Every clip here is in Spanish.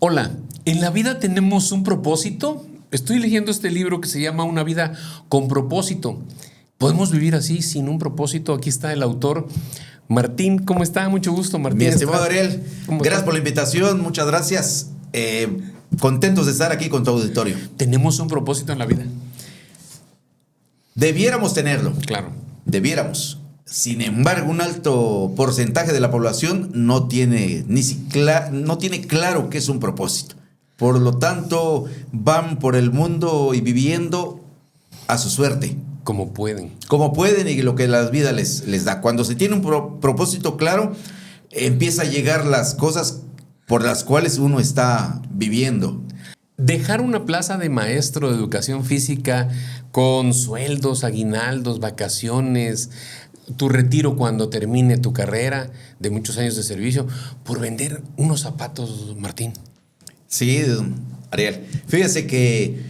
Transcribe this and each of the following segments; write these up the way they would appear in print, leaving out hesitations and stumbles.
Hola, ¿en la vida tenemos un propósito? Estoy leyendo este libro que se llama Una vida con propósito. ¿Podemos vivir así sin un propósito? Aquí está el autor, Martín. ¿Cómo está? Mucho gusto, Martín. Mi estimado Ariel, gracias está? por la invitación, muchas gracias. Contentos de estar aquí con tu auditorio. ¿Tenemos un propósito en la vida? Debiéramos tenerlo. Claro. Debiéramos. Sin embargo, un alto porcentaje de la población no tiene claro qué es un propósito. Por lo tanto, van por el mundo y viviendo a su suerte. Como pueden. Como pueden y lo que la vida les da. Cuando se tiene un propósito claro, empieza a llegar las cosas por las cuales uno está viviendo. Dejar una plaza de maestro de educación física con sueldos, aguinaldos, vacaciones, tu retiro cuando termine tu carrera de muchos años de servicio, por vender unos zapatos, Martín. Sí, Ariel. Fíjese que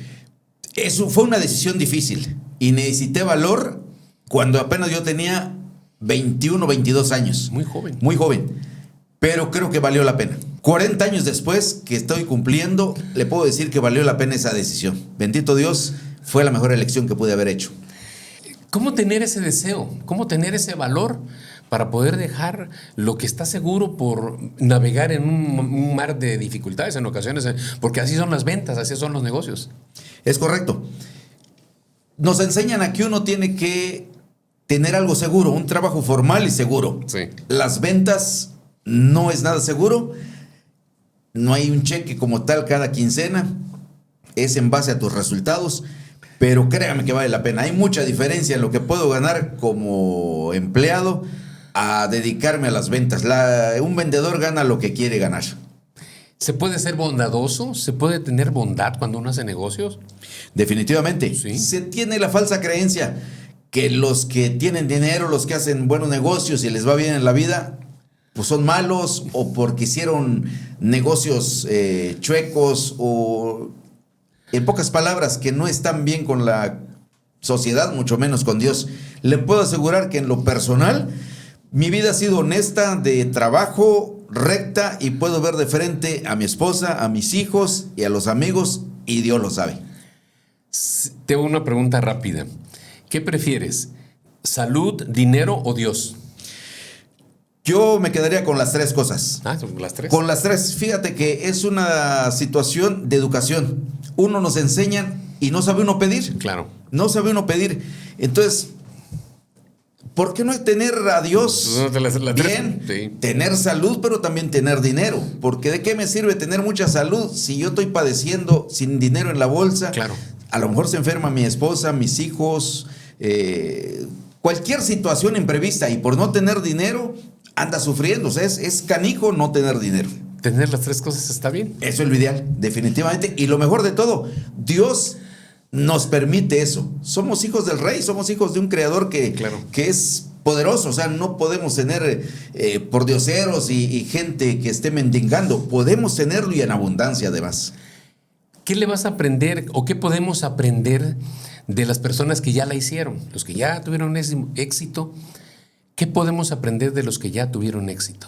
eso fue una decisión difícil y necesité valor cuando apenas yo tenía 21, 22 años. Muy joven. Muy joven, pero creo que valió la pena. 40 años después que estoy cumpliendo, le puedo decir que valió la pena esa decisión. Bendito Dios, fue la mejor elección que pude haber hecho. ¿Cómo tener ese deseo? ¿Cómo tener ese valor para poder dejar lo que está seguro por navegar en un mar de dificultades en ocasiones? Porque así son las ventas, así son los negocios. Es correcto. Nos enseñan a que uno tiene que tener algo seguro, un trabajo formal y seguro. Sí. Las ventas no es nada seguro. No hay un cheque como tal cada quincena. Es en base a tus resultados. Pero créame que vale la pena. Hay mucha diferencia en lo que puedo ganar como empleado a dedicarme a las ventas. Un vendedor gana lo que quiere ganar. ¿Se puede ser bondadoso? ¿Se puede tener bondad cuando uno hace negocios? Definitivamente. Sí. Se tiene la falsa creencia que los que tienen dinero, los que hacen buenos negocios y les va bien en la vida, pues son malos o porque hicieron negocios chuecos o... En pocas palabras, que no están bien con la sociedad, mucho menos con Dios. Le puedo asegurar que en lo personal, mi vida ha sido honesta, de trabajo, recta, y puedo ver de frente a mi esposa, a mis hijos y a los amigos, y Dios lo sabe. Tengo una pregunta rápida. ¿Qué prefieres? ¿Salud, dinero o Dios? Yo me quedaría con las tres cosas. ¿Son las tres? Con las tres. Fíjate que es una situación de educación. Uno nos enseña y no sabe uno pedir. Claro. No sabe uno pedir. Entonces, ¿por qué no tener a Dios bien? Sí. Tener salud, pero también tener dinero. Porque ¿de qué me sirve tener mucha salud si yo estoy padeciendo sin dinero en la bolsa? Claro. A lo mejor se enferma mi esposa, mis hijos, cualquier situación imprevista, y por no tener dinero anda sufriendo. O sea, es canijo no tener dinero. Tener las tres cosas está bien. Eso es lo ideal, definitivamente. Y lo mejor de todo, Dios nos permite eso. Somos hijos del Rey, somos hijos de un Creador que es poderoso. O sea, no podemos tener pordioseros y gente que esté mendigando. Podemos tenerlo y en abundancia además. ¿Qué le vas a aprender o qué podemos aprender de las personas que ya la hicieron? Los que ya tuvieron éxito. ¿Qué podemos aprender de los que ya tuvieron éxito?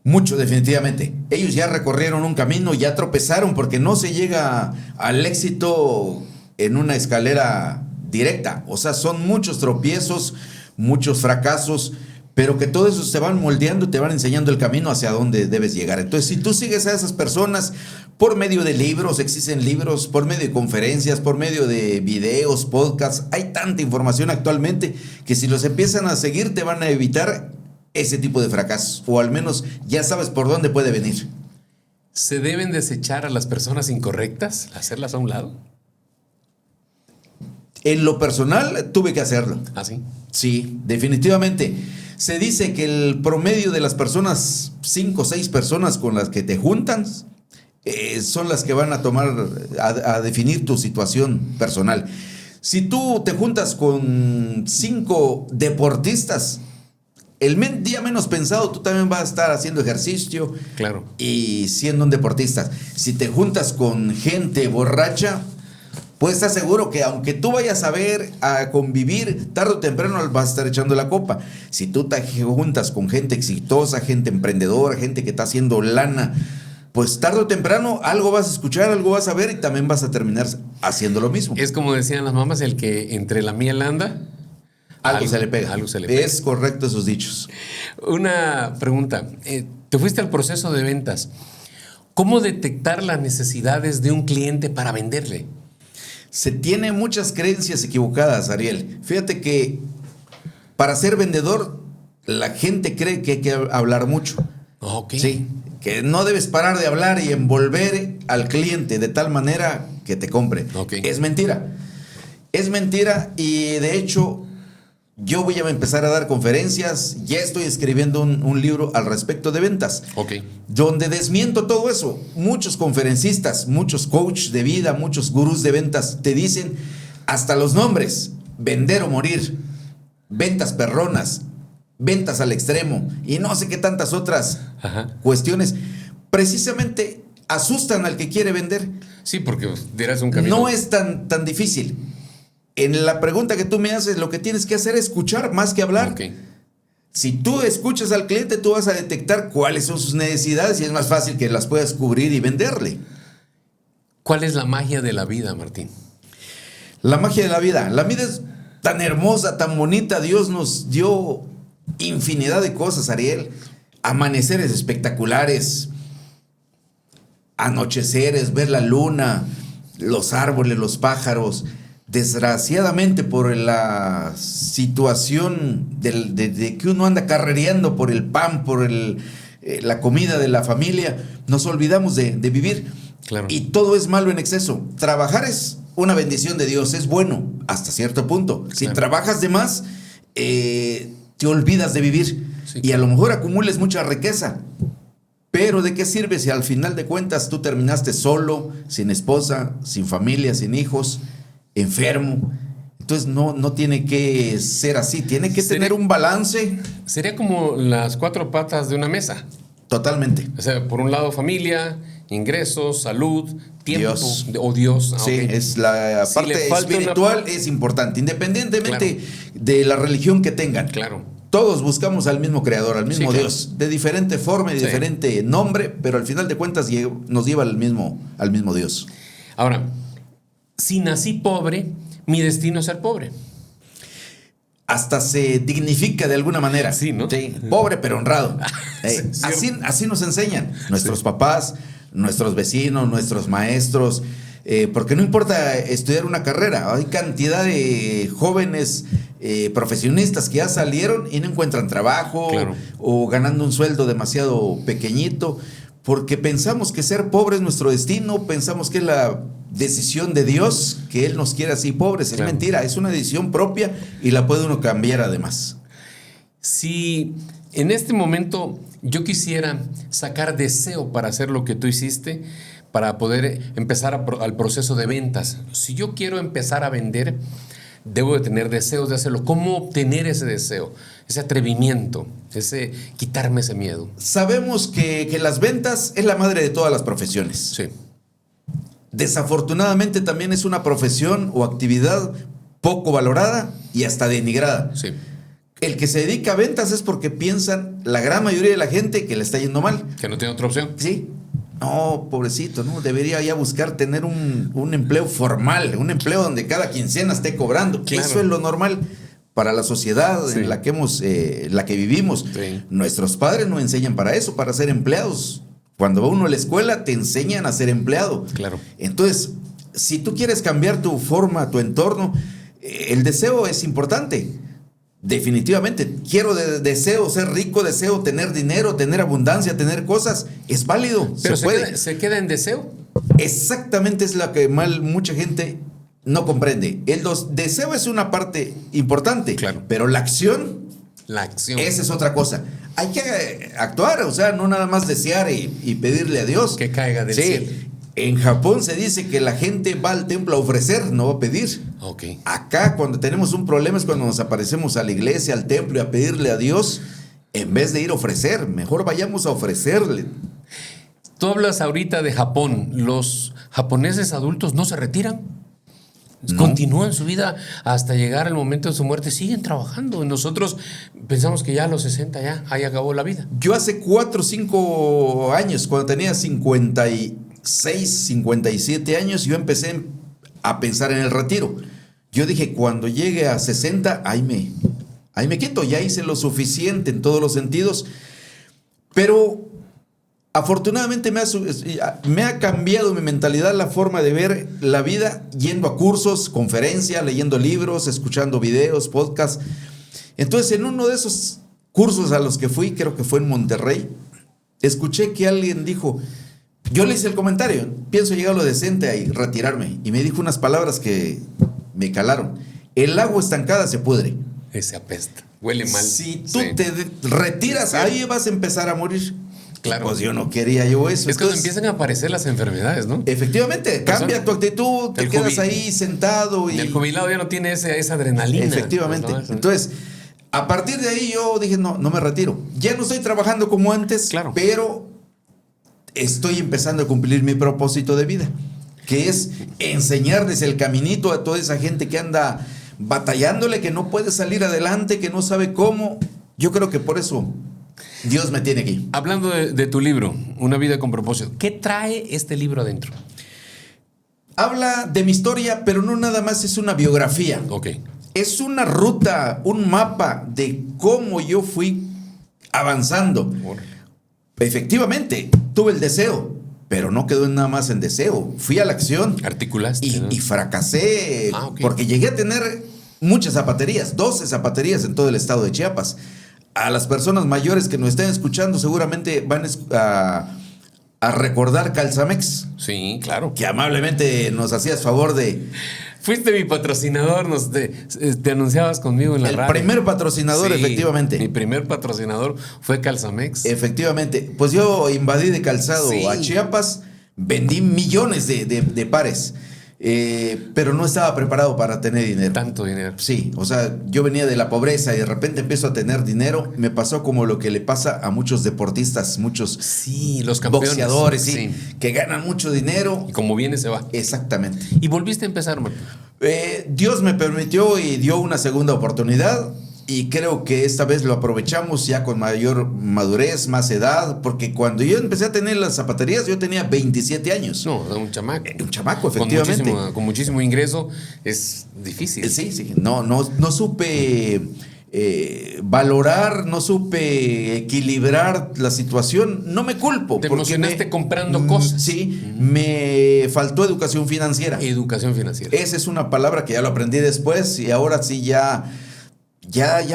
Mucho, definitivamente. Ellos ya recorrieron un camino, ya tropezaron, porque no se llega al éxito en una escalera directa. O sea, son muchos tropiezos, muchos fracasos, pero que todo eso te van moldeando, te van enseñando el camino hacia dónde debes llegar. Entonces, si tú sigues a esas personas por medio de libros, existen libros, por medio de conferencias, por medio de videos, podcasts, hay tanta información actualmente que si los empiezan a seguir te van a evitar ese tipo de fracasos, o al menos ya sabes por dónde puede venir. ¿Se deben desechar a las personas incorrectas? ¿Hacerlas a un lado? En lo personal, tuve que hacerlo. ¿Ah, sí? Sí, definitivamente. Se dice que el promedio de las personas, 5 o 6 personas con las que te juntas, son las que van a tomar, a definir tu situación personal. Si tú te juntas con 5 deportistas, el día menos pensado tú también vas a estar haciendo ejercicio, claro, y siendo un deportista. Si te juntas con gente borracha, pues estás seguro que aunque tú vayas a ver, a convivir, tarde o temprano vas a estar echando la copa. Si tú te juntas con gente exitosa, gente emprendedora, gente que está haciendo lana, pues tarde o temprano algo vas a escuchar, algo vas a ver y también vas a terminar haciendo lo mismo. Es como decían las mamás, el que entre la miel anda, Algo se le pega. Algo se le pega. Es correcto esos dichos. Una pregunta. Te fuiste al proceso de ventas. ¿Cómo detectar las necesidades de un cliente para venderle? Se tiene muchas creencias equivocadas, Ariel. Fíjate que para ser vendedor, la gente cree que hay que hablar mucho. Ok. Sí, que no debes parar de hablar y envolver al cliente de tal manera que te compre. Ok. Es mentira. Es mentira y de hecho yo voy a empezar a dar conferencias. Ya estoy escribiendo un libro al respecto de ventas. Ok. Donde desmiento todo eso. Muchos conferencistas, muchos coaches de vida, muchos gurús de ventas te dicen hasta los nombres: vender o morir, ventas perronas, ventas al extremo y no sé qué tantas otras cuestiones. Precisamente asustan al que quiere vender. Sí, porque dirás un camino. No es tan difícil. En la pregunta que tú me haces, lo que tienes que hacer es escuchar más que hablar. Ok. Si tú escuchas al cliente, tú vas a detectar cuáles son sus necesidades y es más fácil que las puedas cubrir y venderle. ¿Cuál es la magia de la vida, Martín? La magia de la vida. La vida es tan hermosa, tan bonita. Dios nos dio infinidad de cosas, Ariel. Amaneceres espectaculares, anocheceres, ver la luna, los árboles, los pájaros. Desgraciadamente, por la situación de que uno anda carrereando por el pan, por la comida de la familia, nos olvidamos de vivir. Claro. Y todo es malo en exceso. Trabajar es una bendición de Dios, es bueno hasta cierto punto. Si Claro. trabajas de más, te olvidas de vivir. Sí. Y a lo mejor acumules mucha riqueza. Pero ¿de qué sirve si al final de cuentas tú terminaste solo, sin esposa, sin familia, sin hijos, enfermo? Entonces no tiene que ser así, tiene que tener un balance. Sería como las 4 patas de una mesa. Totalmente. O sea, por un lado familia, ingresos, salud, tiempo. Dios. O Dios. Sí, Ok. es la Si parte le falta espiritual es importante, independientemente de la religión que tengan. Claro. Todos buscamos al mismo creador, al mismo Sí, claro. Dios, de diferente forma y Sí. diferente nombre, pero al final de cuentas nos lleva al mismo Dios. Ahora, si nací pobre, mi destino es ser pobre. Hasta se dignifica de alguna manera. Sí, ¿no? Sí, pobre pero honrado. Sí, Así nos enseñan nuestros papás, nuestros vecinos, nuestros maestros. Porque no importa estudiar una carrera, hay cantidad de jóvenes profesionistas que ya salieron y no encuentran trabajo. Claro. O ganando un sueldo demasiado pequeñito, porque pensamos que ser pobre es nuestro destino, pensamos que es la decisión de Dios, que Él nos quiere así pobres. Claro. Es mentira, es una decisión propia y la puede uno cambiar además. Si en este momento yo quisiera sacar deseo para hacer lo que tú hiciste, para poder empezar al proceso de ventas. Si yo quiero empezar a vender, debo de tener deseos de hacerlo. ¿Cómo obtener ese deseo? Ese atrevimiento, quitarme ese miedo. Sabemos que las ventas es la madre de todas las profesiones. Sí. Desafortunadamente también es una profesión o actividad poco valorada y hasta denigrada. Sí. El que se dedica a ventas es porque piensan la gran mayoría de la gente que le está yendo mal. Que no tiene otra opción. Sí. No, pobrecito, ¿no? Debería ya buscar tener un empleo formal, un empleo donde cada quincena esté cobrando. Claro. Eso es lo normal para la sociedad Sí. en la que vivimos. Sí. Nuestros padres nos enseñan para eso, para ser empleados. Cuando va uno a la escuela, te enseñan a ser empleado. Claro. Entonces, si tú quieres cambiar tu forma, tu entorno, el deseo es importante. Definitivamente, deseo ser rico, deseo tener dinero, tener abundancia, tener cosas, es válido, Pero se puede. se queda en deseo. Exactamente es la que mucha gente no comprende. El deseo es una parte importante, Claro. pero la acción, La acción. esa es otra cosa. Hay que actuar, o sea, no nada más desear y pedirle a Dios. Que caiga del Sí. cielo. En Japón se dice que la gente va al templo a ofrecer, no a pedir. Ok. Acá, cuando tenemos un problema, es cuando nos aparecemos a la iglesia, al templo y a pedirle a Dios, en vez de ir a ofrecer. Mejor vayamos a ofrecerle. Tú hablas ahorita de Japón. ¿Los japoneses adultos no se retiran? No. Continúan su vida hasta llegar al momento de su muerte, siguen trabajando. Nosotros pensamos que ya a los 60 ya, ahí acabó la vida. Yo hace 4 o 5 años, cuando tenía 56, 57 años, yo empecé a pensar en el retiro. Yo dije, cuando llegue a 60, ahí me quito, ya hice lo suficiente en todos los sentidos. Pero afortunadamente me ha cambiado mi mentalidad, la forma de ver la vida, yendo a cursos, conferencias, leyendo libros, escuchando videos, podcasts. Entonces, en uno de esos cursos a los que fui, creo que fue en Monterrey, escuché que alguien dijo, yo le hice el comentario, pienso llegar a lo decente y retirarme. Y me dijo unas palabras que me calaron. El agua estancada se pudre. Ese apesta, huele mal. Si tú te retiras, ahí vas a empezar a morir. Claro. Pues yo no quería yo eso. Es cuando empiezan a aparecer las enfermedades, ¿no? Efectivamente, cambia tu actitud, te quedas ahí sentado. Y el jubilado ya no tiene esa adrenalina. Efectivamente. Pues, ¿no? Entonces, a partir de ahí yo dije, no me retiro. Ya no estoy trabajando como antes, claro, pero estoy empezando a cumplir mi propósito de vida, que es enseñarles el caminito a toda esa gente que anda batallándole, que no puede salir adelante, que no sabe cómo. Yo creo que por eso Dios me tiene aquí. Hablando de tu libro, Una vida con propósito, ¿qué trae este libro adentro? Habla de mi historia, pero no nada más es una biografía. Ok. Es una ruta, un mapa de cómo yo fui avanzando. Efectivamente, tuve el deseo, pero no quedó nada más en deseo. Fui a la acción. Articulaste, ¿no? Y fracasé, ok, porque llegué a tener muchas zapaterías, 12 zapaterías en todo el estado de Chiapas. A las personas mayores que nos estén escuchando seguramente van a recordar Calzamex. Sí, claro. Que amablemente nos hacías favor de... Fuiste mi patrocinador, te anunciabas conmigo en la radio. El primer patrocinador, sí, efectivamente. Mi primer patrocinador fue Calzamex. Efectivamente. Pues yo invadí de calzado a Chiapas, vendí millones de pares. Pero no estaba preparado para tener dinero. Tanto dinero. Sí, o sea, yo venía de la pobreza y de repente empiezo a tener dinero. Me pasó como lo que le pasa a muchos deportistas, muchos los campeones, boxeadores, sí, que ganan mucho dinero. Y como viene se va. Exactamente. Y volviste a empezar, Martín. Dios me permitió y dio una segunda oportunidad. Y creo que esta vez lo aprovechamos ya con mayor madurez, más edad, porque cuando yo empecé a tener las zapaterías, yo tenía 27 años. No, un chamaco. Un chamaco, efectivamente. Con muchísimo ingreso, es difícil. Sí. No supe valorar, no supe equilibrar la situación. No me culpo. Te emocionaste comprando cosas. Sí, me faltó educación financiera. Educación financiera. Esa es una palabra que ya lo aprendí después y ahora sí ya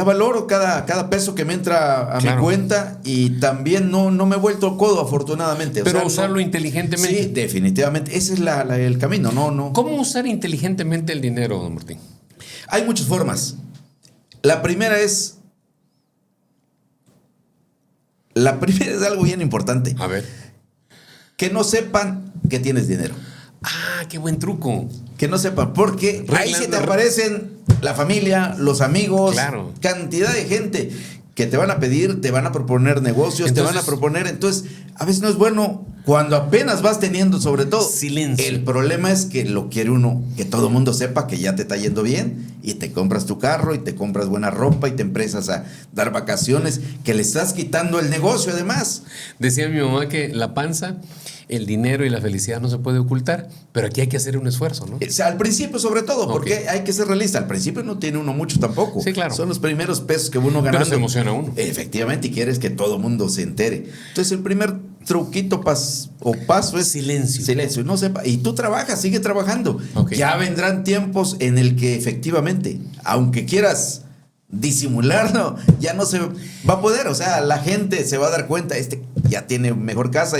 valoro cada peso que me entra a mi cuenta y también no me he vuelto codo, afortunadamente. Pero usarlo inteligentemente. Sí, definitivamente. Ese es el camino, no. ¿Cómo usar inteligentemente el dinero, don Martín? Hay muchas formas. La primera es algo bien importante. A ver. Que no sepan que tienes dinero. Ah, qué buen truco. Que no sepan, porque ahí se te aparecen la familia, los amigos, cantidad de gente que te van a pedir, te van a proponer negocios, entonces, te van a proponer. Entonces, a veces no es bueno cuando apenas vas teniendo, sobre todo. Silencio. El problema es que lo quiere uno, que todo el mundo sepa que ya te está yendo bien y te compras tu carro y te compras buena ropa y te empiezas a dar vacaciones, que le estás quitando el negocio además. Decía mi mamá que la panza, el dinero y la felicidad no se puede ocultar, pero aquí hay que hacer un esfuerzo, ¿no? O sea, al principio sobre todo, porque hay que ser realista. Al principio no tiene uno mucho tampoco. Sí, claro. Son los primeros pesos que uno ganando. Pero se emociona uno. Efectivamente, y quieres que todo el mundo se entere. Entonces, el primer truquito paso es silencio. Silencio, no sepa. Y tú trabajas, sigue trabajando. Okay. Ya vendrán tiempos en el que efectivamente, aunque quieras disimularlo, ya no se va a poder. O sea, la gente se va a dar cuenta, ya tiene mejor casa,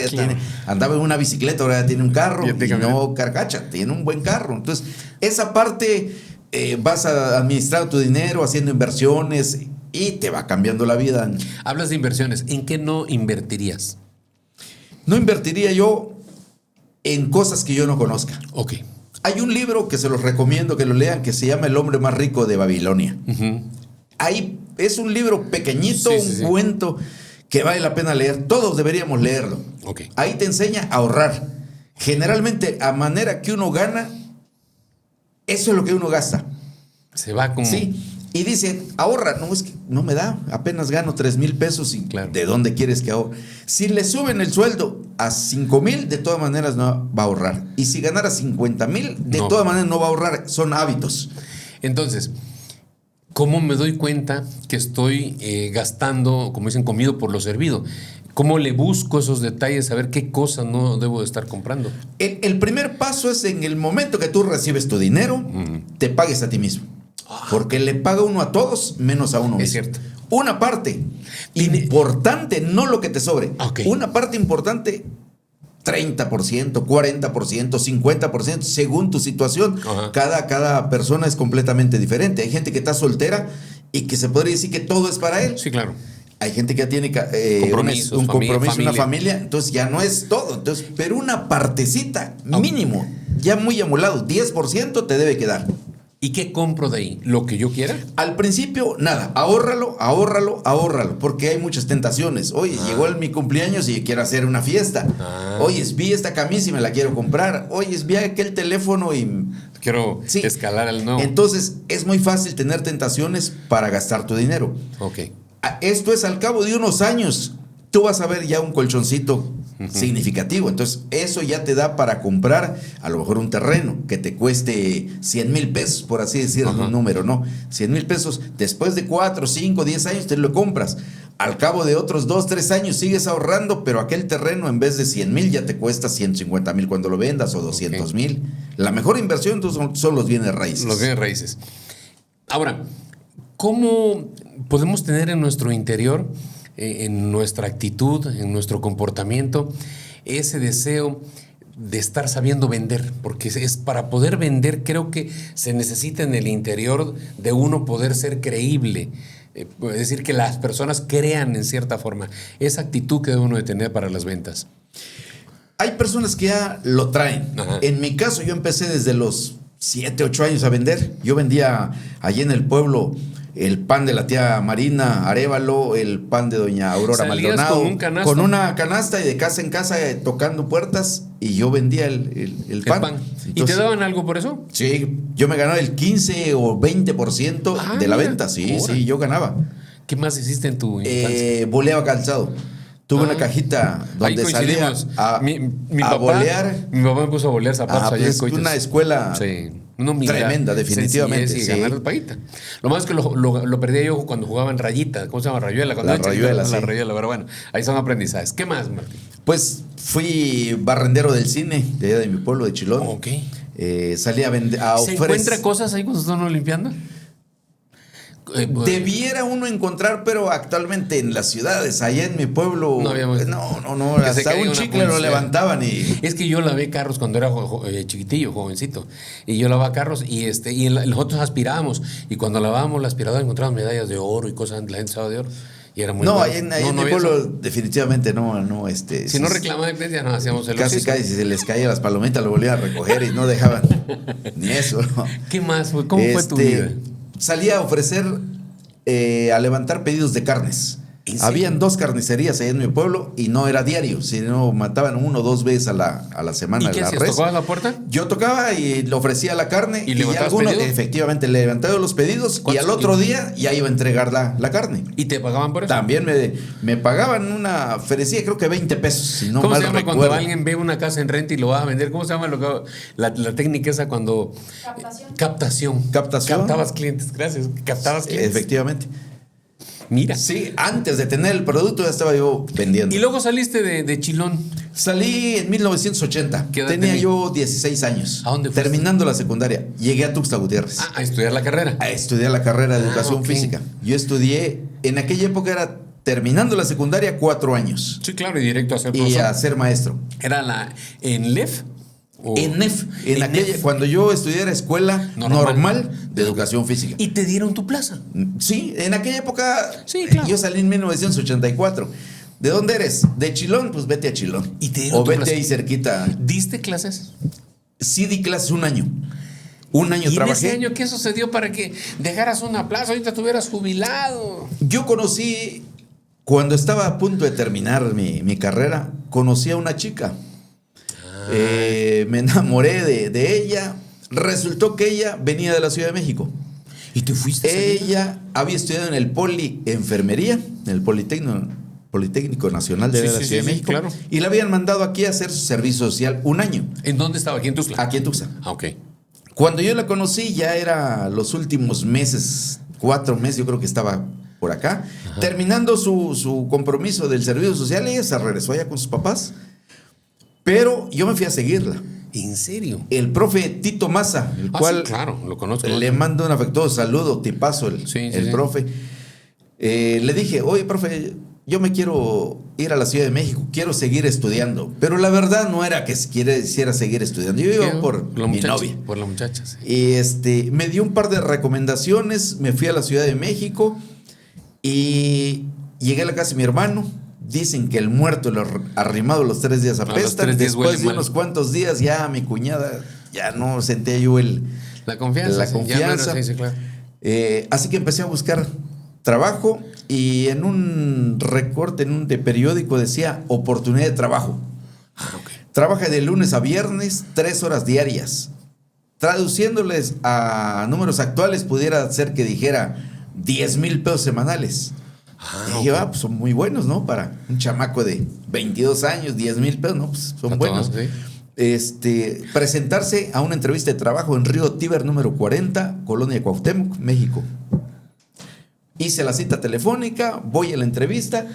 andaba en una bicicleta, ahora ya tiene un carro y no carcacha, tiene un buen carro. Entonces, esa parte vas a administrar tu dinero, haciendo inversiones y te va cambiando la vida. Hablas de inversiones, ¿en qué no invertirías? No invertiría yo en cosas que yo no conozca. Ok. Hay un libro que se los recomiendo que lo lean que se llama El hombre más rico de Babilonia. Uh-huh. Ahí es un libro pequeñito, un cuento que vale la pena leer. Todos deberíamos leerlo. Okay. Ahí te enseña a ahorrar. Generalmente, a manera que uno gana, Eso es lo que uno gasta. Se va como... Sí. Y dice, ahorra. No, es que no me da. Apenas gano 3,000 pesos. Y Claro. ¿de dónde quieres que ahorre? Si le suben el sueldo a 5,000, de todas maneras no va a ahorrar. Y si ganara 50,000, de No. todas maneras no va a ahorrar. Son hábitos. Entonces, ¿cómo me doy cuenta que estoy gastando, como dicen, comido por lo servido? ¿Cómo le busco esos detalles, saber qué cosas no debo de estar comprando? El primer paso es en el momento que tú recibes tu dinero, te pagues a ti mismo. Porque le paga uno a todos menos a uno mismo. Es cierto. Una parte importante, no lo que te sobre. Ok. Una parte importante, 30%, 40%, 50%, según tu situación. Ajá. Cada persona es completamente diferente. Hay gente que está soltera y que se podría decir que todo es para él. Sí, claro. Hay gente que ya tiene Compromisos, un compromiso, familia. una familia, entonces ya no es todo. Entonces, pero una partecita, mínimo, ya muy amolado, 10% te debe quedar. ¿Y qué compro de ahí? ¿Lo que yo quiera? Al principio, nada, ahórralo, porque hay muchas tentaciones. Oye, llegó mi cumpleaños y quiero hacer una fiesta. Oye, vi esta camisa y me la quiero comprar. Oye, vi aquel teléfono y... Quiero Sí. escalar al nuevo. Entonces, es muy fácil tener tentaciones para gastar tu dinero. Ok. Esto es al cabo de unos años. Tú vas a ver ya un colchoncito significativo. Entonces, eso ya te da para comprar a lo mejor un terreno que te cueste 100,000 pesos, por así decirlo, Ajá. un número, ¿no? 100,000 pesos. Después de 4, 5, 10 años te lo compras. Al cabo de otros 2, 3 años sigues ahorrando, pero aquel terreno en vez de 100,000 ya te cuesta 150,000 cuando lo vendas o 200,000. La mejor inversión entonces, son los bienes raíces. Los bienes raíces. Ahora, ¿cómo podemos tener en nuestro interior, en nuestra actitud, en nuestro comportamiento, ese deseo de estar sabiendo vender? Porque es para poder vender, creo que se necesita en el interior de uno poder ser creíble. Es decir, que las personas crean en cierta forma esa actitud que debe uno de tener para las ventas. Hay personas que ya lo traen. Ajá. En mi caso, yo empecé desde los 7, 8 años a vender. Yo vendía allí en el pueblo el pan de la tía Marina Arévalo, el pan de doña Aurora ¿Salías Maldonado. con un canasto? Con una canasta y de casa en casa tocando puertas y yo vendía el pan. ¿Y te Entonces, daban algo por eso? sí, yo me ganaba el 15 o 20% Ah, de la mira, venta. Sí, ahora. sí, yo ganaba. ¿Qué más hiciste en tu infancia? Boleaba calzado. Tuve una cajita Ahí donde salía coincidimos. a Papá, bolear. Mi papá me puso a bolear zapatos allá en Pues, Coites. una escuela Sí, una humildad, tremenda, definitivamente. sencillez y Sí. ganar la paguita. Lo más es que lo perdía yo cuando jugaba en rayita. ¿Cómo se llama? Rayuela. Cuando La era chiquito, rayuela, La sí. rayuela, pero bueno, ahí son aprendizajes. ¿Qué más, Martín? Pues fui barrendero del cine de allá de mi pueblo, de Chilón. Ok. Salí a vender a ¿Se encuentra cosas ahí cuando están uno limpiando? Debiera uno encontrar, pero actualmente en las ciudades, allá en mi pueblo, No había- no, que se hasta caiga un una chicle lo pulsera. levantaban y... Es que yo lavé carros cuando era chiquitillo, jovencito. Y yo lavaba carros y nosotros aspirábamos. Y cuando lavábamos la aspiradora encontrábamos medallas de oro y cosas, la gente estaba de oro. Y era muy No, bueno. ahí en No mi había pueblo eso. definitivamente no, Si no reclamaban, ya no hacíamos el Casi, oficio. casi, si se les caían las palomitas lo volvían a recoger y no dejaban ni eso. ¿No? ¿Qué más? ¿Cómo fue tu vida? Salí a ofrecer, a levantar pedidos de carnes. ¿En serio? Habían 2 carnicerías allá en mi pueblo y no era diario, sino mataban 1 o 2 veces a la semana ¿Y qué la hacías? res. ¿Tocabas la puerta? Yo tocaba y le ofrecía la carne ¿Y levantabas algunos, pedidos? efectivamente, le levantaba los pedidos y ¿Cuántos al otro kilos? día ya iba a entregar la carne. ¿Y te pagaban por eso? También me pagaban una ferecía, creo que 20 pesos, si no ¿Cómo mal se llama recuerdo. cuando alguien ve una casa en renta y lo va a vender? ¿Cómo se llama la técnica esa cuando... Captación. Captabas clientes, gracias. Captabas clientes. Efectivamente. Mira. Sí, antes de tener el producto ya estaba yo vendiendo. Y luego saliste de Chilón. Salí en 1980. ¿Qué edad Tenía tenías? yo 16 años. ¿A dónde fuiste? Terminando la secundaria. Llegué a Tuxtla Gutiérrez. A estudiar la carrera. A estudiar la carrera de educación ok. física. Yo estudié, en aquella época era terminando la secundaria 4 años. Sí, claro, y directo a ser Y profesor. a ser maestro. ¿Era la en LEF? ¿O? En NEF, En aquella, NEF. cuando yo estudié era escuela normal de educación física. Y te dieron tu plaza. Sí, en aquella época Sí, claro. yo salí en 1984. ¿De dónde eres? De Chilón, pues vete a Chilón. Y te dieron o tu vete plaza. ahí cerquita. ¿Diste clases? Sí di clases 1 año. 1 año ¿Y en trabajé. ese año qué sucedió para que dejaras una plaza? Ahorita estuvieras jubilado. Yo conocí, cuando estaba a punto de terminar mi carrera, conocí a una chica. Me enamoré de ella. Resultó que ella venía de la Ciudad de México. ¿Y te fuiste? Ella había estudiado en el Poli Enfermería, en el Politécnico Nacional de la Ciudad de México. Claro. Y la habían mandado aquí a hacer su servicio social un año. ¿En dónde estaba? ¿Aquí en Tuxtla? Aquí en Tuxtla. Ah, ok. Cuando yo la conocí, ya era los últimos meses, 4 meses, yo creo que estaba por acá. Ajá. Terminando su compromiso del servicio social, ella se regresó allá con sus papás. Pero yo me fui a seguirla. ¿En serio? El profe Tito Maza, el cual sí, claro, lo conozco. Le mando un afectuoso saludo, tipazo el profe. Le dije, oye, profe, yo me quiero ir a la Ciudad de México, quiero seguir estudiando. Pero la verdad no era que quisiera seguir estudiando. Yo iba por mi novia. Por la muchacha, sí. Y me dio un par de recomendaciones, me fui a la Ciudad de México y llegué a la casa de mi hermano. Dicen que el muerto, el arrimado los 3 días apesta. Después de unos cuantos días ya mi cuñada, ya no sentía yo la confianza. Sí, claro. Así que empecé a buscar trabajo y en un recorte de periódico decía oportunidad de trabajo. Okay. Trabaja de lunes a viernes 3 horas diarias. Traduciéndoles a números actuales pudiera ser que dijera 10,000 pesos semanales. Y yo, pues son muy buenos, ¿no? Para un chamaco de 22 años, 10,000 pesos, ¿no? Pues son buenos. Sí. Presentarse a una entrevista de trabajo en Río Tíber número 40, Colonia Cuauhtémoc, México. Hice la cita telefónica, voy a la entrevista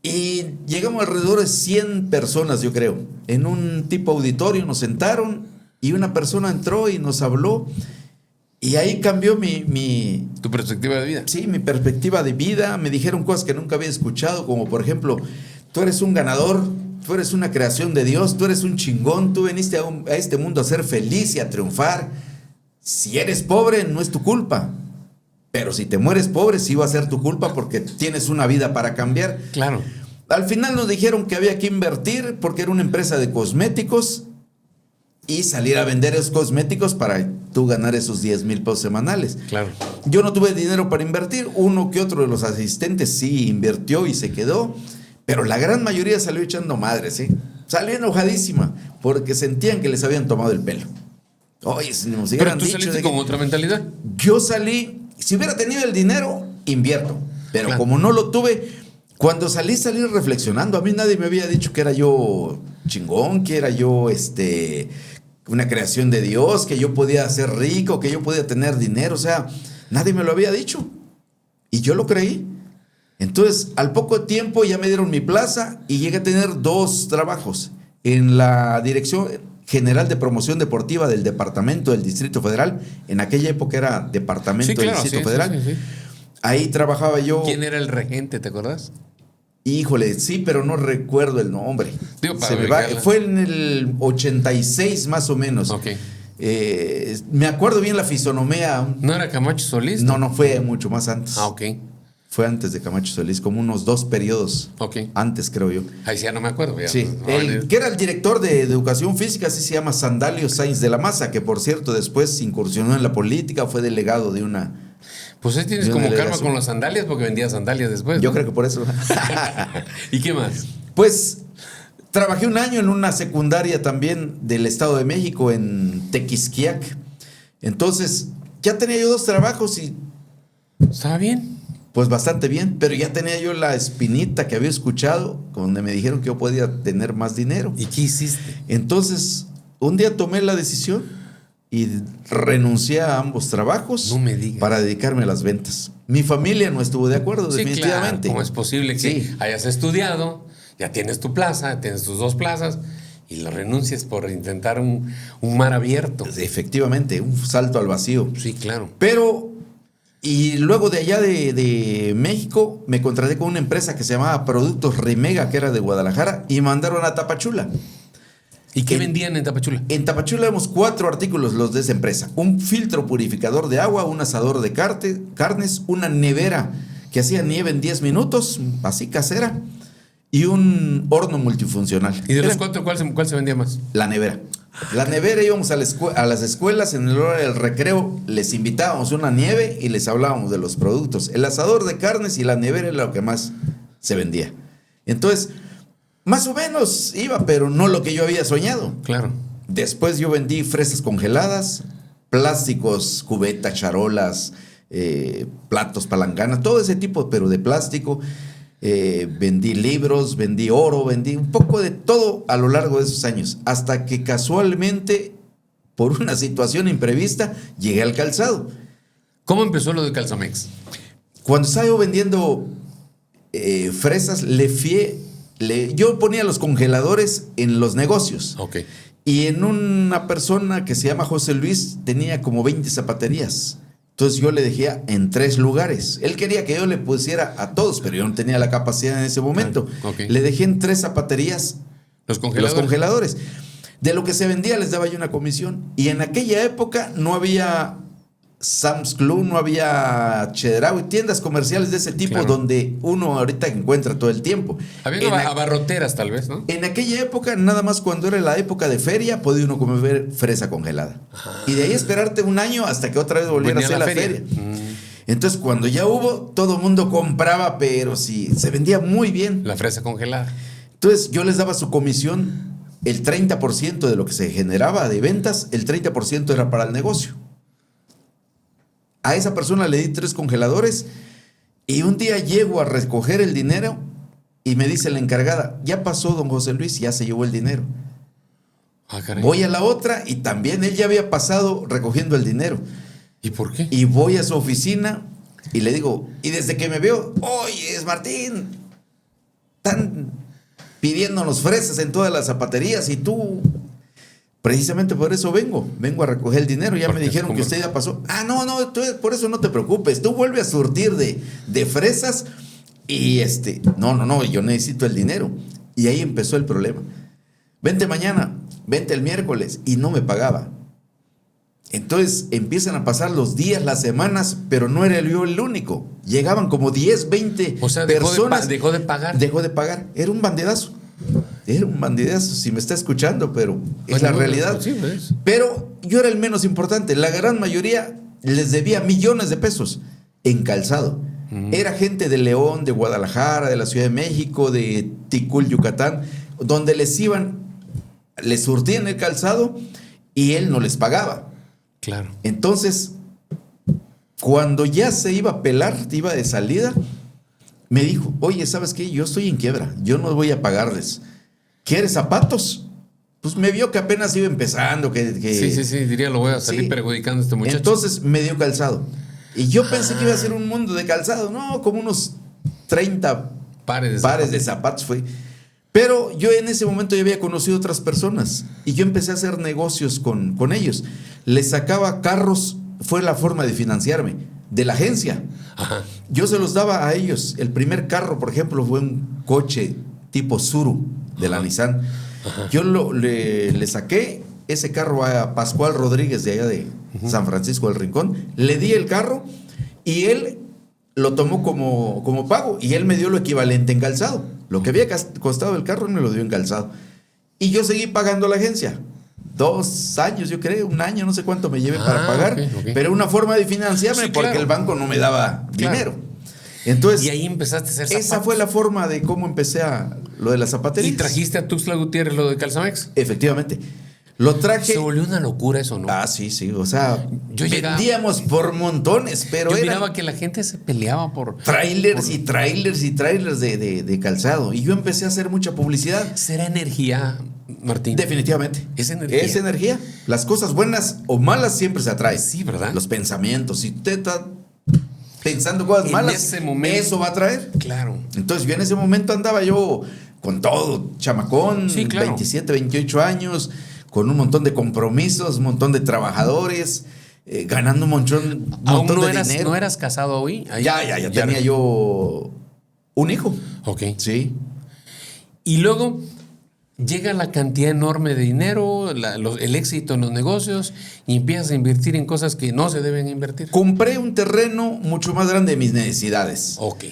y llegamos alrededor de 100 personas, yo creo. En un tipo auditorio nos sentaron y una persona entró y nos habló. Y ahí cambió ¿Tu perspectiva de vida? Sí, mi perspectiva de vida. Me dijeron cosas que nunca había escuchado, como por ejemplo, tú eres un ganador, tú eres una creación de Dios, tú eres un chingón, tú viniste a este mundo a ser feliz y a triunfar. Si eres pobre, no es tu culpa. Pero si te mueres pobre, sí va a ser tu culpa porque tienes una vida para cambiar. Claro. Al final nos dijeron que había que invertir porque era una empresa de cosméticos y salir a vender esos cosméticos para tú ganar esos 10,000 pesos semanales. Claro. Yo no tuve dinero para invertir. Uno que otro de los asistentes sí invirtió y se quedó. Pero la gran mayoría salió echando madres, ¿eh? Salió enojadísima porque sentían que les habían tomado el pelo. Oye, si nos hubieran dicho... ¿Pero tú saliste con otra mentalidad? Yo salí... Si hubiera tenido el dinero, invierto. Pero claro, como no lo tuve... Cuando salí reflexionando. A mí nadie me había dicho que era yo chingón, que era yo una creación de Dios, que yo podía ser rico, que yo podía tener dinero. O sea, nadie me lo había dicho. Y yo lo creí. Entonces, al poco tiempo ya me dieron mi plaza y llegué a tener 2 trabajos. En la Dirección General de Promoción Deportiva del Departamento del Distrito Federal. En aquella época era Departamento del Distrito Federal. Sí. Ahí trabajaba yo. ¿Quién era el regente, te acuerdas? Híjole, sí, pero no recuerdo el nombre. Digo, fue en el 86 más o menos. Okay. Me acuerdo bien la fisonomía. ¿No era Camacho Solís? No, fue mucho más antes. Ah, ok. Fue antes de Camacho Solís, como unos 2 periodos antes, creo yo. Ahí ya no me acuerdo. Ya. Sí, que era el director de Educación Física, así se llama Sandalio Sáenz de la Maza, que por cierto después incursionó en la política, fue delegado de una... Pues ahí tienes como karma con las sandalias porque vendía sandalias después, ¿no? Yo creo que por eso. ¿Y qué más? Pues trabajé un año en una secundaria también del Estado de México, en Tequisquiac. Entonces, ya tenía yo 2 trabajos y... ¿Estaba bien? Pues bastante bien, pero ya tenía yo la espinita que había escuchado, donde me dijeron que yo podía tener más dinero. ¿Y qué hiciste? Entonces, un día tomé la decisión y renuncié a ambos trabajos. No me digas. Para dedicarme a las ventas. Mi familia no estuvo de acuerdo, sí, definitivamente. Claro. ¿Cómo es posible que hayas estudiado, ya tienes tu plaza, tienes tus 2 plazas y lo renuncies por intentar un mar abierto? Efectivamente, un salto al vacío. Sí, claro. Pero, y luego de allá de México, me contraté con una empresa que se llamaba Productos Rimega, que era de Guadalajara, y me mandaron a Tapachula. ¿Y qué vendían en Tapachula? En Tapachula vemos 4 artículos los de esa empresa. Un filtro purificador de agua, un asador de carnes, una nevera que hacía nieve en 10 minutos, así casera, y un horno multifuncional. ¿Y de los 4 cuál se vendía más? La nevera. La nevera, íbamos a las escuelas, en el hora del recreo les invitábamos una nieve y les hablábamos de los productos. El asador de carnes y la nevera era lo que más se vendía. Entonces... más o menos iba, pero no lo que yo había soñado. Claro. Después yo vendí fresas congeladas, plásticos, cubetas, charolas, platos, palanganas, todo ese tipo, pero de plástico. Vendí libros, vendí oro, vendí un poco de todo a lo largo de esos años, hasta que casualmente, por una situación imprevista, llegué al calzado. ¿Cómo empezó lo de Calzamex? Cuando estaba yo vendiendo fresas, yo ponía los congeladores en los negocios. Ok. Y en una persona que se llama José Luis tenía como 20 zapaterías. Entonces yo le dejé en 3 lugares. Él quería que yo le pusiera a todos, pero yo no tenía la capacidad en ese momento. Okay. Le dejé en 3 zapaterías Los congeladores. De lo que se vendía les daba yo una comisión. Y en aquella época no había Sam's Club, no había Chedraui, tiendas comerciales de ese tipo, claro, donde uno ahorita encuentra todo el tiempo. Había abarroteras tal vez, ¿no? En aquella época, nada más cuando era la época de feria, podía uno comer fresa congelada. Ajá. Y de ahí esperarte un año hasta que otra vez volviera a ser la feria. Entonces, cuando ya hubo, todo el mundo compraba, pero sí, se vendía muy bien. La fresa congelada. Entonces, yo les daba su comisión, el 30% de lo que se generaba de ventas, el 30% era para el negocio. A esa persona le di 3 congeladores y un día llego a recoger el dinero y me dice la encargada, ya pasó don José Luis, ya se llevó el dinero. Voy a la otra y también él ya había pasado recogiendo el dinero. ¿Y por qué? Y voy a su oficina y le digo, y desde que me veo, oye, es Martín, están pidiéndonos fresas en todas las zapaterías y tú... Precisamente por eso vengo a recoger el dinero. Ya me dijeron que usted ya pasó. No, por eso no te preocupes. Tú vuelve a surtir de fresas y no, yo necesito el dinero. Y ahí empezó el problema. Vente mañana, vente el miércoles y no me pagaba. Entonces empiezan a pasar los días, las semanas, pero no era yo el único. Llegaban como 10, 20 personas. Dejó de pagar. Dejó de pagar. Era un bandedazo. Era un bandidazo, si me está escuchando, pero es la realidad. Sí, pues. Pero yo era el menos importante. La gran mayoría les debía millones de pesos en calzado. Era gente de León, de Guadalajara, de la Ciudad de México, de Ticul, Yucatán, donde les surtían el calzado y él no les pagaba. Claro. Entonces, cuando ya se iba a pelar, iba de salida, me dijo, oye, ¿sabes qué? Yo estoy en quiebra, yo no voy a pagarles. ¿Quieres zapatos? Pues me vio que apenas iba empezando. Sí, diría, lo voy a salir perjudicando a este muchacho. Entonces me dio calzado. Y yo pensé que iba a ser un mundo de calzado. No, como unos 30 pares de zapatos fue. Pero yo en ese momento ya había conocido otras personas. Y yo empecé a hacer negocios con ellos. Les sacaba carros, fue la forma de financiarme, de la agencia. Ajá. Yo se los daba a ellos. El primer carro, por ejemplo, fue un coche tipo Tsuru de la Nissan. Ajá. Yo le saqué ese carro a Pascual Rodríguez de allá de San Francisco del Rincón. Le di el carro y él lo tomó como pago. Y él me dio lo equivalente en calzado. Lo que había costado el carro me lo dio en calzado. Y yo seguí pagando a la agencia. 2 años, yo creo, 1 año, no sé cuánto me lleve para pagar. Okay. Pero una forma de financiarme, sí, porque el banco no me daba dinero. Entonces, y ahí empezaste a hacer zapatos. Esa fue la forma de cómo empecé lo de las zapaterías. ¿Y trajiste a Tuxtla Gutiérrez lo de Calzamex? Efectivamente. Lo traje. Se volvió una locura eso, ¿no? Sí. O sea, vendíamos por montones, pero yo miraba que la gente se peleaba por... Trailers y trailers de calzado. Y yo empecé a hacer mucha publicidad. ¿Será energía, Martín? Definitivamente. Es energía. Es energía. Las cosas buenas o malas siempre se atraen. Sí, ¿verdad? Los pensamientos. Si usted está pensando cosas malas, ese momento, eso va a traer. Claro. Entonces yo en ese momento andaba yo con todo, chamacón, sí, claro. 27, 28 años, con un montón de compromisos, un montón de trabajadores, ganando un montón de dinero. ¿No eras casado hoy? Ya tenía yo un hijo. Ok. Sí. Y luego llega la cantidad enorme de dinero, el éxito en los negocios, y empiezas a invertir en cosas que no se deben invertir. Compré un terreno mucho más grande de mis necesidades. Ok.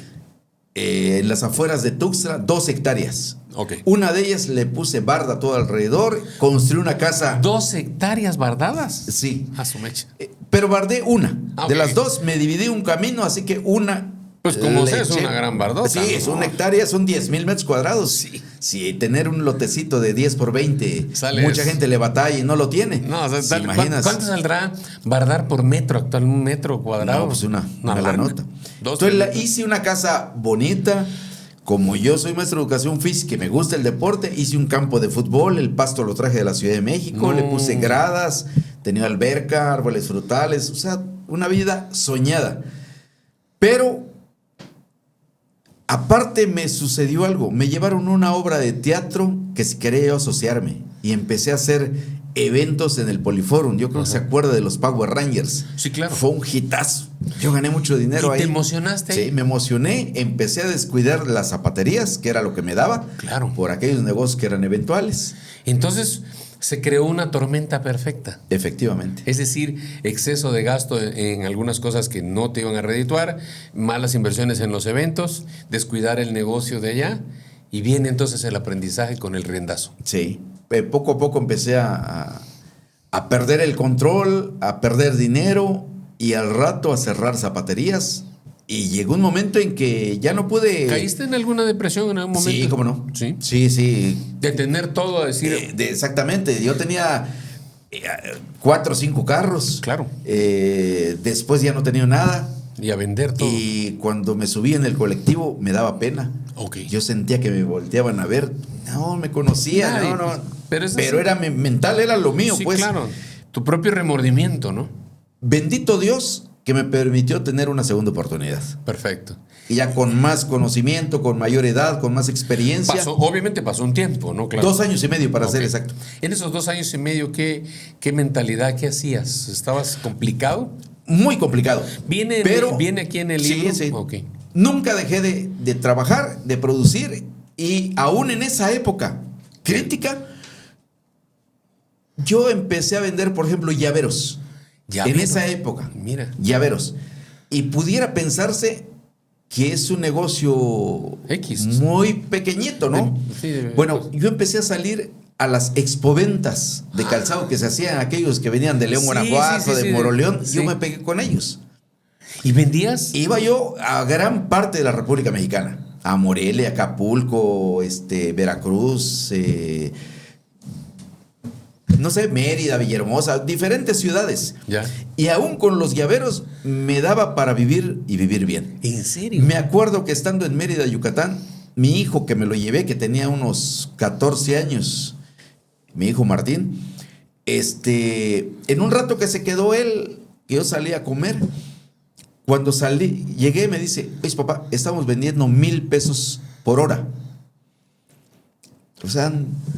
En las afueras de Tuxtla, 2 hectáreas. Okay. Una de ellas le puse barda todo alrededor, construí una casa. 2 hectáreas bardadas. Sí. A su mecha. Pero bardé una. Okay. De las 2 me dividí un camino, así que una. Pues como sea, es una gran bardota. Sí, es 1 hectárea, son 10,000 metros cuadrados. Sí. si tener un lotecito de 10 por 20, Sales. mucha gente le batalla y no lo tiene. No, o sea, ¿Se imaginas? ¿cuánto saldrá bardar por metro actual? ¿Un metro cuadrado? No, pues una lana. nota. Dos, Entonces hice una casa bonita. Como yo soy maestro de educación física y me gusta el deporte, hice un campo de fútbol, el pasto lo traje de la Ciudad de México, le puse gradas, tenía alberca, árboles frutales, o sea, una vida soñada. Pero, aparte me sucedió algo, me llevaron una obra de teatro que si quería yo asociarme y empecé a hacer eventos en el Poliforum. Yo creo que se acuerda de los Power Rangers. Sí, claro. Fue un hitazo. Yo gané mucho dinero ahí. ¿Y te emocionaste ahí? Sí, me emocioné. Empecé a descuidar las zapaterías, que era lo que me daba. Claro. Por aquellos negocios que eran eventuales. Entonces se creó una tormenta perfecta. Efectivamente. Es decir, exceso de gasto en algunas cosas que no te iban a redituar, malas inversiones en los eventos, descuidar el negocio de allá, y viene entonces el aprendizaje con el riendazo. Sí. Poco a poco empecé a perder el control, a perder dinero y al rato a cerrar zapaterías. Y llegó un momento en que ya no pude... ¿Caíste en alguna depresión en algún momento? Sí, cómo no. Sí. Sí. De tener todo a decir... Exactamente. Yo tenía 4 o 5 carros. Claro. Después ya no tenía nada. Y a vender todo. Y cuando me subí en el colectivo me daba pena. Ok. Yo sentía que me volteaban a ver. No, me conocía. Nadie, No. Pero era mental, era lo mío, sí, pues. claro. Tu propio remordimiento, ¿no? Bendito Dios que me permitió tener una segunda oportunidad. Perfecto. Y ya con más conocimiento, con mayor edad, con más experiencia. Obviamente pasó un tiempo, ¿no? Claro. 2 años y medio para Ok. ser exacto. En esos 2 años y medio, ¿qué mentalidad, qué hacías? ¿Estabas complicado? Muy complicado. ¿Viene aquí en el libro? Sí. Ok. Nunca dejé de trabajar, de producir, y aún en esa época crítica, yo empecé a vender, por ejemplo, llaveros. En esa época. Mira. Llaveros. Y pudiera pensarse que es un negocio X. muy pequeñito, ¿no? Bueno, yo empecé a salir a las expoventas de calzado que se hacían aquellos que venían de León, Sí, Guanajuato, de Moroleón. Sí. Yo me pegué con ellos. ¿Y vendías? Iba yo a gran parte de la República Mexicana. A Morelia, Acapulco, Veracruz, no sé, Mérida, Villahermosa, diferentes ciudades. Ya. Y aún con los llaveros me daba para vivir y vivir bien. ¿En serio? Me acuerdo que estando en Mérida, Yucatán, mi hijo que me lo llevé, que tenía unos 14 años, mi hijo Martín, en un rato que se quedó él, que yo salí a comer, cuando llegué me dice, oye papá, estamos vendiendo 1,000 pesos por hora. O sea,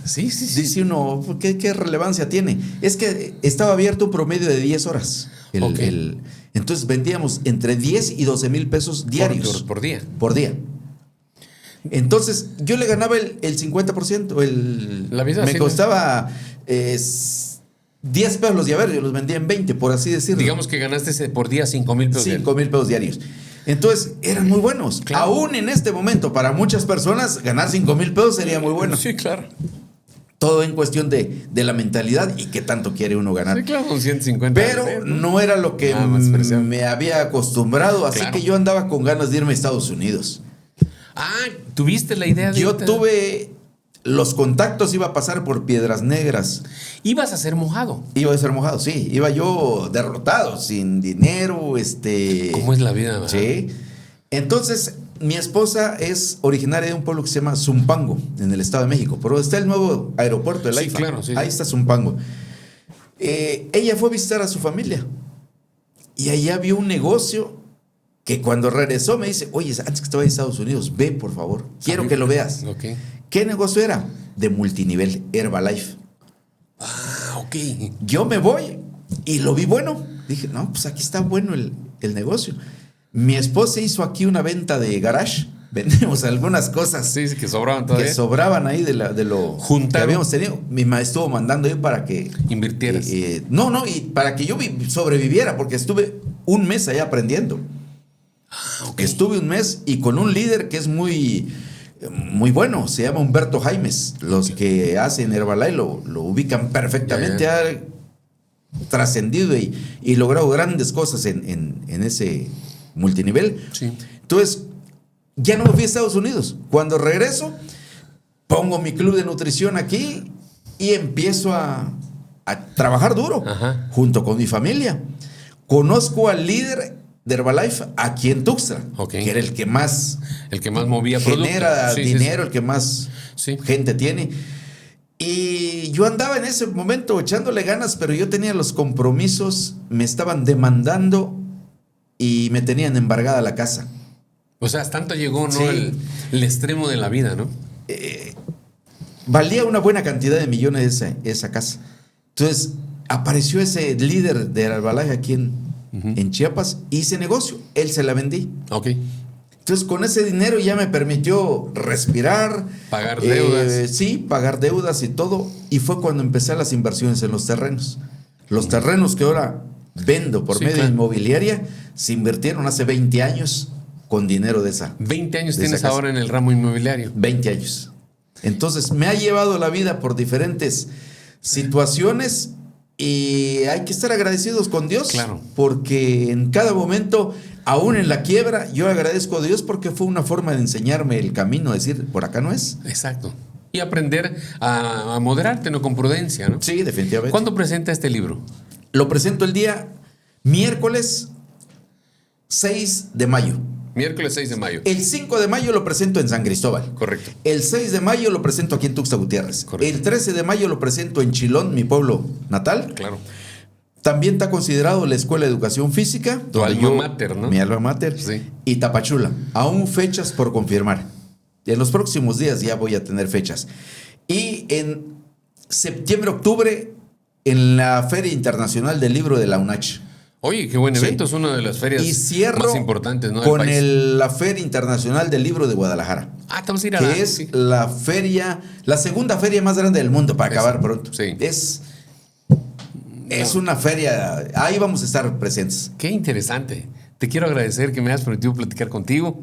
Sí. dice uno, ¿qué relevancia tiene? Es que estaba abierto un promedio de 10 horas. Ok. Entonces vendíamos entre 10 y 12,000 pesos diarios. Por día. Por día. Entonces, yo le ganaba el 50%. La vida me sí, costaba 10 pesos los llaveros, yo los vendía en 20, por así decirlo. Digamos que ganaste por día 5,000 pesos. 5,000 pesos diarios. Entonces, eran muy buenos. Claro. Aún en este momento, para muchas personas, ganar 5,000 pesos sería muy bueno. Sí, claro. Todo en cuestión de la mentalidad y qué tanto quiere uno ganar. Sí, claro, con 150. Pero no era lo que Nada más presión. me había acostumbrado, así Claro. que yo andaba con ganas de irme a Estados Unidos. ¿Tuviste la idea de Yo irte? tuve los contactos, iba a pasar por Piedras Negras. Ibas a ser mojado. Iba a ser mojado, sí. Iba yo derrotado, sin dinero, ¿Cómo es la vida? ¿Verdad? Sí. Entonces, mi esposa es originaria de un pueblo que se llama Zumpango, en el Estado de México. Pero está el nuevo aeropuerto, el Sí, AIFA. claro, sí. Ahí está Zumpango. Ella fue a visitar a su familia. Y allá vio un negocio que cuando regresó me dice, oye, antes que te vayas a Estados Unidos, ve, por favor. Quiero que lo veas. Ok. ¿Qué negocio era? De multinivel, Herbalife. Ok. Yo me voy y lo vi bueno. Dije, no, pues aquí está bueno el negocio. Mi esposa hizo aquí una venta de garage. Vendemos algunas cosas Sí, que sobraban todavía. que sobraban ahí de lo Juntaron. que habíamos tenido. Mi maestro estuvo mandando yo para que Invirtieras. no, y para que yo sobreviviera, porque estuve un mes allá aprendiendo. Ok. Estuve un mes y con un líder que es muy bueno, se llama Humberto Jaimes. Los que hacen Herbalife lo ubican perfectamente. Ya. Ha trascendido y logrado grandes cosas en ese multinivel. Sí. Entonces, ya no me fui a Estados Unidos. Cuando regreso, pongo mi club de nutrición aquí y empiezo a trabajar duro junto con mi familia. Conozco al líder de Herbalife aquí en Tuxtla, que era el que más movía genera dinero, el que más gente tiene. Y yo andaba en ese momento echándole ganas, pero yo tenía los compromisos, me estaban demandando y me tenían embargada la casa. O sea, tanto llegó, ¿no? El extremo de la vida, ¿no? Valía una buena cantidad de millones esa casa. Entonces, apareció ese líder de Herbalife aquí en Chiapas, hice negocio, él se la vendí. Ok. Entonces, con ese dinero ya me permitió respirar. Pagar deudas. Sí, pagar deudas y todo. Y fue cuando empecé las inversiones en los terrenos. Los terrenos que ahora vendo por medio de inmobiliaria se invirtieron hace 20 años con dinero de esa. 20 años tienes ahora en el ramo inmobiliario. 20 años. Entonces, me ha llevado la vida por diferentes situaciones y hay que estar agradecidos con Dios. Claro. Porque en cada momento, aún en la quiebra, yo agradezco a Dios porque fue una forma de enseñarme el camino, decir, por acá no es. Exacto. Y aprender a moderarte, ¿no? Con prudencia, ¿no? Sí, definitivamente. ¿Cuándo presenta este libro? Lo presento el día miércoles 6 de mayo. Miércoles 6 de mayo. El 5 de mayo lo presento en San Cristóbal. Correcto. El 6 de mayo lo presento aquí en Tuxtla Gutiérrez. Correcto. El 13 de mayo lo presento en Chilón, mi pueblo natal. Claro. También está considerado la Escuela de Educación Física. Tu alma mater, ¿no? Mi alma mater. Sí. Y Tapachula. Aún fechas por confirmar. En los próximos días ya voy a tener fechas. Y en septiembre, octubre, en la Feria Internacional del Libro de la UNACH. Oye, qué buen evento, es una de las ferias más importantes, ¿no? Con la Feria Internacional del Libro de Guadalajara. Ah, estamos a ir a que es la feria, la segunda feria más grande del mundo, para acabar pronto. Sí. Es una feria, ahí vamos a estar presentes. Qué interesante. Te quiero agradecer que me hayas permitido platicar contigo.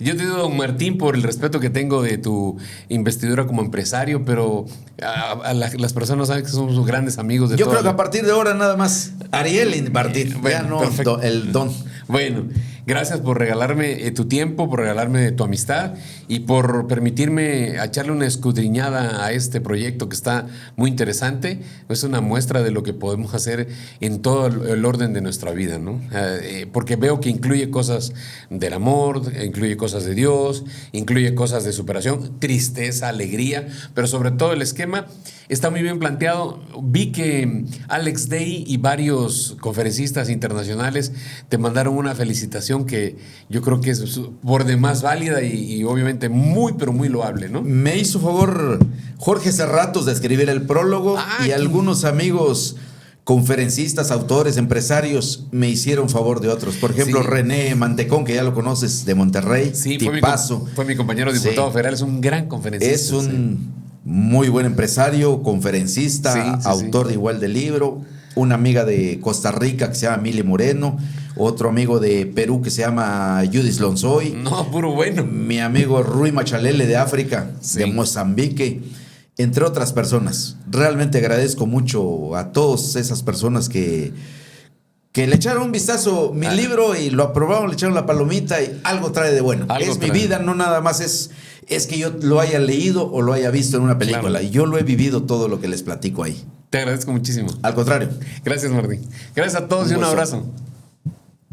Yo te digo, don Martín, por el respeto que tengo de tu investidura como empresario, pero las personas saben que somos grandes amigos de Yo creo que a partir de ahora nada más Ariel y Martín, ya no el don. Bueno, gracias por regalarme tu tiempo, por regalarme tu amistad y por permitirme echarle una escudriñada a este proyecto que está muy interesante. Es una muestra de lo que podemos hacer en todo el orden de nuestra vida, ¿no? Porque veo que incluye cosas del amor, incluye cosas de Dios, incluye cosas de superación, tristeza, alegría, pero sobre todo el esquema está muy bien planteado. Vi que Alex Day y varios conferencistas internacionales te mandaron una felicitación que yo creo que es por demás válida y obviamente muy, pero muy loable, ¿no? Me hizo favor Jorge Cerratos de escribir el prólogo y algunos amigos conferencistas, autores, empresarios me hicieron favor de otros. Por ejemplo, René Mantecón, que ya lo conoces, de Monterrey. Sí, tipazo. Fue mi compañero diputado federal, es un gran conferencista. Es un muy buen empresario, conferencista, autor de igual de libro. Una amiga de Costa Rica que se llama Mili Moreno. Otro amigo de Perú que se llama Judith Lonzoy. No, puro bueno. Mi amigo Rui Machalele de África, de Mozambique, entre otras personas. Realmente agradezco mucho a todas esas personas que le echaron un vistazo mi libro y lo aprobaron, le echaron la palomita y algo trae de bueno. Es mi vida, no nada más es que yo lo haya leído o lo haya visto en una película. Claro. Y yo lo he vivido todo lo que les platico ahí. Te agradezco muchísimo. Al contrario. Gracias, Martín. Gracias a todos y un abrazo.